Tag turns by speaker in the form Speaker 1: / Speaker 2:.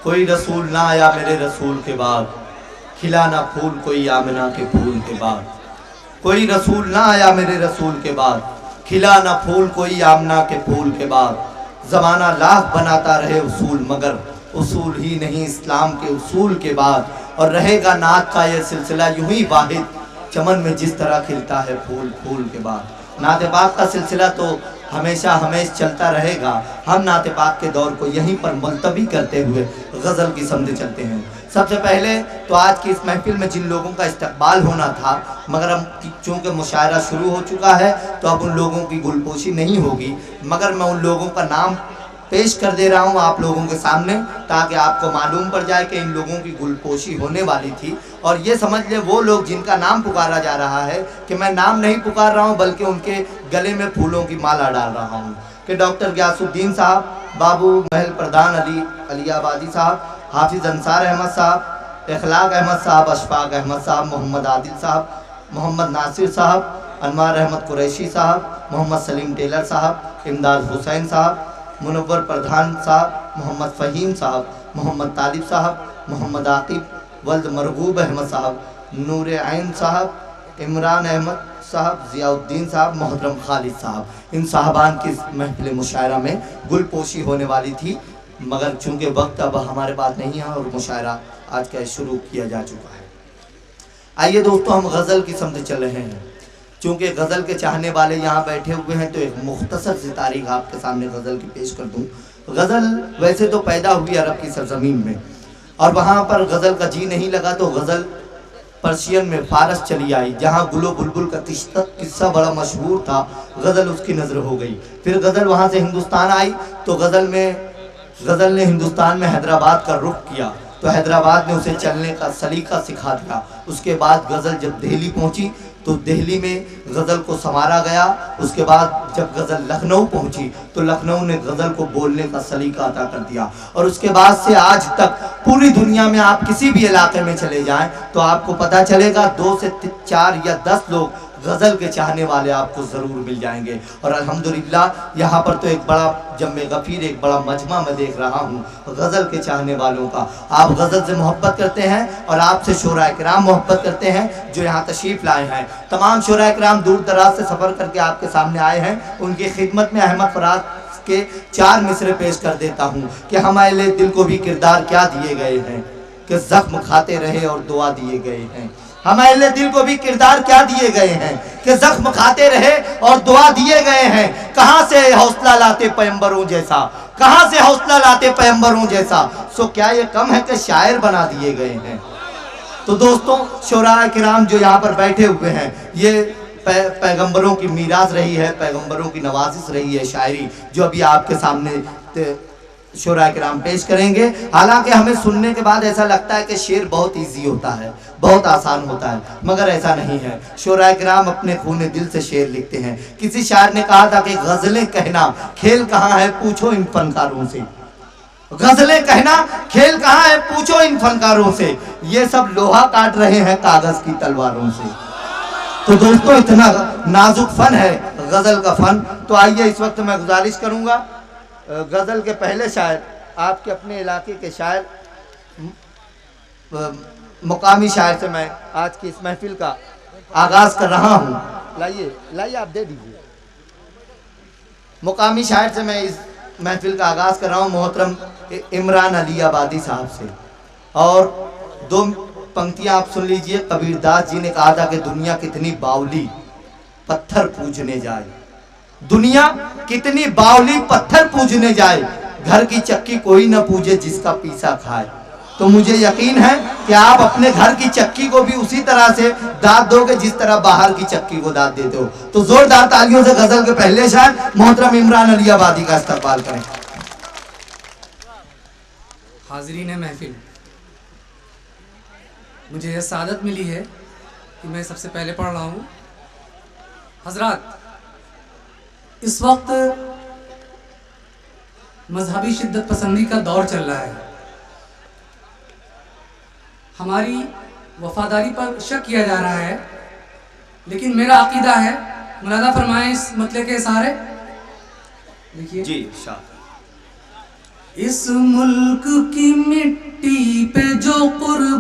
Speaker 1: کوئی رسول نہ آیا میرے رسول کے بعد، کھلا نہ پھول کوئی آمنہ کے پھول کے بعد۔ کوئی رسول نہ آیا میرے رسول کے بعد، کھلا نہ پھول کوئی آمنہ کے پھول کے بعد۔ زمانہ لاکھ بناتا رہے اصول، مگر اصول ہی نہیں اسلام کے اصول کے بعد۔ اور رہے گا نعت کا یہ سلسلہ یوں ہی واحد، چمن میں جس طرح کھلتا ہے پھول پھول کے بعد۔ نعت پاک کا سلسلہ تو ہمیشہ چلتا رہے گا۔ ہم نعت پاک کے دور کو یہیں پر ملتوی کرتے ہوئے غزل کی سمت چلتے ہیں۔ سب سے پہلے تو آج کی اس محفل میں جن لوگوں کا استقبال ہونا تھا، مگر اب چونکہ مشاعرہ شروع ہو چکا ہے تو اب ان لوگوں کی گلپوشی نہیں ہوگی، مگر میں ان لوگوں کا نام پیش کر دے رہا ہوں آپ لوگوں کے سامنے، تاکہ آپ کو معلوم پڑ جائے کہ ان لوگوں کی گلپوشی ہونے والی تھی۔ اور یہ سمجھ لے وہ لوگ جن کا نام پکارا جا رہا ہے کہ میں نام نہیں پکار رہا ہوں بلکہ ان کے گلے میں پھولوں کی مالا ڈال رہا ہوں، کہ ڈاکٹر غیاث الدین صاحب، بابو محل پردھان علی آبادی صاحب، حافظ انصار احمد صاحب، اخلاق احمد صاحب، اشفاق احمد صاحب، محمد عادل صاحب، محمد ناصر صاحب، انوار احمد قریشی صاحب، محمد سلیم ٹیلر صاحب، امداد حسین صاحب، منور پردھان صاحب، محمد فہیم صاحب، محمد طالب صاحب، محمد عاقب، ولد مرغوب احمد صاحب، نور عین صاحب، عمران احمد صاحب، ضیاء الدین صاحب، محترم خالد صاحب۔ ان صاحبان کی محفل مشاعرہ میں گل پوشی ہونے والی تھی، مگر چونکہ وقت اب ہمارے پاس نہیں ہے اور مشاعرہ آج کا شروع کیا جا چکا ہے۔ آئیے دوستو، ہم غزل کی سمت چل رہے ہیں۔ چونکہ غزل کے چاہنے والے یہاں بیٹھے ہوئے ہیں تو ایک مختصر سی تاریخ آپ کے سامنے غزل کی پیش کر دوں۔ غزل ویسے تو پیدا ہوئی عرب کی سرزمین میں، اور وہاں پر غزل کا جی نہیں لگا تو غزل پرشین میں فارس چلی آئی، جہاں گل و بلبل کا قصہ بڑا مشہور تھا، غزل اس کی نظر ہو گئی۔ پھر غزل وہاں سے ہندوستان آئی تو غزل نے ہندوستان میں حیدرآباد کا رخ کیا تو حیدرآباد نے اسے چلنے کا سلیقہ سکھا دیا۔ اس کے بعد غزل جب دہلی پہنچی تو دہلی میں غزل کو سنوارا گیا۔ اس کے بعد جب غزل لکھنؤ پہنچی تو لکھنؤ نے غزل کو بولنے کا سلیقہ عطا کر دیا، اور اس کے بعد سے آج تک پوری دنیا میں آپ کسی بھی علاقے میں چلے جائیں تو آپ کو پتہ چلے گا 2 سے 4 یا 10 لوگ غزل کے چاہنے والے آپ کو ضرور مل جائیں گے۔ اور الحمدللہ یہاں پر تو ایک بڑا جمع غفیر، ایک بڑا مجمع میں دیکھ رہا ہوں غزل کے چاہنے والوں کا۔ آپ غزل سے محبت کرتے ہیں اور آپ سے شعراء کرام محبت کرتے ہیں جو یہاں تشریف لائے ہیں۔ تمام شعراء کرام دور دراز سے سفر کر کے آپ کے سامنے آئے ہیں۔ ان کی خدمت میں احمد فراز کے 4 مصرے پیش کر دیتا ہوں کہ ہم اہل دل کو بھی کردار کیا دیے گئے ہیں، کہ زخم کھاتے رہے اور دعا دیے گئے ہیں۔ ہم اہل دل کو بھی کردار کیا دیے گئے ہیں کہ زخم کھاتے رہے اور دعا دیے گئے ہیں۔ کہاں سے حوصلہ لاتے پیمبروں جیسا، کہاں سے حوصلہ لاتے پیمبروں جیسا، سو کیا یہ کم ہے کہ شاعر بنا دیے گئے ہیں۔ تو دوستوں، شعراء کرام جو یہاں پر بیٹھے ہوئے ہیں، یہ پیغمبروں کی میراث رہی ہے، پیغمبروں کی نوازش رہی ہے شاعری، جو ابھی آپ کے سامنے شعراء کرام پیش کریں گے۔ حالانکہ ہمیں سننے کے بعد ایسا لگتا ہے کہ شعر بہت ایزی ہوتا ہے، بہت آسان ہوتا ہے، مگر ایسا نہیں ہے۔ شعراء کرام اپنے خون دل سے شعر لکھتے ہیں۔ کسی شاعر نے کہا تھا کہ غزلیں کہنا کھیل کہاں ہے پوچھو ان فنکاروں سے، غزلیں کہنا کھیل کہاں ہے پوچھو ان فنکاروں سے، یہ سب لوہا کاٹ رہے ہیں کاغذ کی تلواروں سے۔ تو دوستو، اتنا نازک فن ہے غزل کا فن۔ تو آئیے اس وقت میں گزارش کروں گا غزل کے پہلے شاعر، آپ کے اپنے علاقے کے شاعر، مقامی شاعر سے میں آج کی اس محفل کا آغاز کر رہا ہوں۔ لائیے آپ دے دیجیے۔ مقامی شاعر سے میں اس محفل کا آغاز کر رہا ہوں، محترم عمران علی آبادی صاحب سے۔ اور 2 پنکتیاں آپ سن لیجئے۔ کبیر داس جی نے کہا تھا کہ دنیا کتنی باولی پتھر پوجنے جائے، دنیا کتنی باولی پتھر پوجنے جائے، گھر کی چکی کوئی نہ پوجے جس کا پیسا کھائے۔ تو مجھے یقین ہے کہ آپ اپنے گھر کی چکی کو بھی اسی طرح سے داد دو گے جس طرح باہر کی چکی کو داد دیتے ہو۔ تو زوردار تالیوں سے غزل کے پہلے شاعر محترم عمران علی آبادی کا استقبال کریں۔
Speaker 2: حاضرین محفل، مجھے یہ سعادت ملی ہے کہ میں سب سے پہلے پڑھ رہا ہوں۔ حضرات، اس وقت مذہبی شدت پسندی کا دور چل رہا ہے۔ ہماری وفاداری پر شک کیا جا رہا ہے، لیکن میرا عقیدہ ہے، ملاحظہ فرمائیں اس مطلع کے سارے دیکھیے
Speaker 1: جی شاہ،
Speaker 2: اس ملک کی مٹی